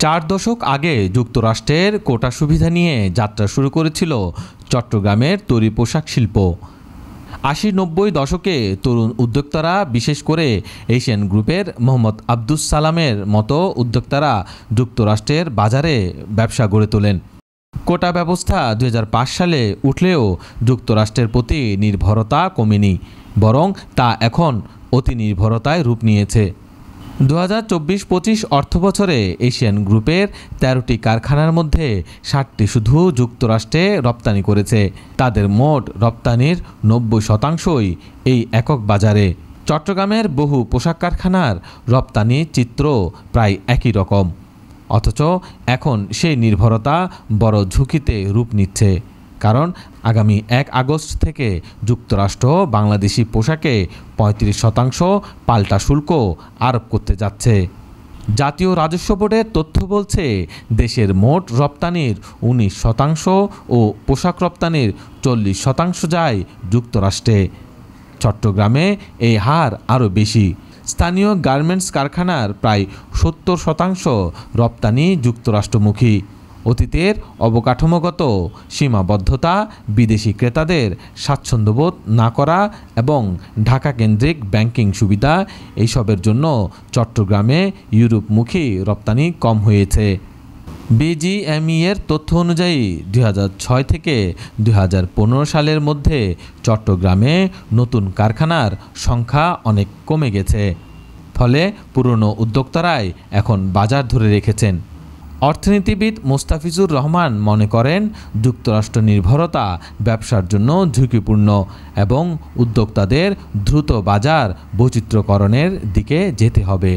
4 দশক আগে যুক্তরাষ্ট্রের কোটা সুবিধা নিয়ে যাত্রা শুরু করেছিল চট্টগ্রামের তৈরি পোশাক শিল্প। 80-90 দশকে তরুণ উদ্যোক্তারা, বিশেষ করে এশিয়ান গ্রুপের মোহাম্মদ আব্দুস সালামের মতো উদ্যোক্তারা যুক্তরাষ্ট্রের বাজারে ব্যবসা গড়ে তোলেন। কোটা ব্যবস্থা 2005 সালে উঠলেও যুক্তরাষ্ট্রের প্রতি নির্ভরতা কমেনি, বরং তা এখন অতি নির্ভরতায় রূপ নিয়েছে। 2024-25 অর্থবছরে এশিয়ান গ্রুপের 13টি কারখানার মধ্যে 7টি শুধু যুক্তরাষ্ট্রে রপ্তানি করেছে। তাদের মোট রপ্তানির 90%ই এই একক বাজারে। চট্টগ্রামের বহু পোশাক কারখানার রপ্তানি চিত্র প্রায় একই রকম, অথচ এখন সেই নির্ভরতা বড় ঝুঁকিতে রূপ নিচ্ছে। কারণ আগামী 1 আগস্ট থেকে যুক্তরাষ্ট্র বাংলাদেশি পোশাকে 35% পাল্টা শুল্ক আরোপ করতে যাচ্ছে। জাতীয় রাজস্ব বোর্ডের তথ্য বলছে, দেশের মোট রপ্তানির 19% ও পোশাক রপ্তানির 40% যায় যুক্তরাষ্ট্রে। চট্টগ্রামে এই হার আরও বেশি। স্থানীয় গার্মেন্টস কারখানার প্রায় 70% রপ্তানি যুক্তরাষ্ট্রমুখী। অতীতের অবকাঠামোগত সীমাবদ্ধতা, বিদেশি ক্রেতাদের স্বাচ্ছন্দ্যবোধ না করা এবং ঢাকা কেন্দ্রিক ব্যাংকিং সুবিধা, এইসবের জন্য চট্টগ্রামে ইউরোপমুখী রপ্তানি কম হয়েছে। বিজিএমইএর তথ্য অনুযায়ী 2006 থেকে 2015 সালের মধ্যে চট্টগ্রামে নতুন কারখানার সংখ্যা অনেক কমে গেছে। ফলে পুরনো উদ্যোক্তারাই এখন বাজার ধরে রেখেছেন। অর্থনীতিবিদ মোস্তাফিজুর রহমান মনে করেন, যুক্তরাষ্ট্র নির্ভরতা ব্যবসার জন্য ঝুঁকিপূর্ণ এবং উদ্যোক্তাদের দ্রুত বাজার বৈচিত্র্যকরণের দিকে যেতে হবে।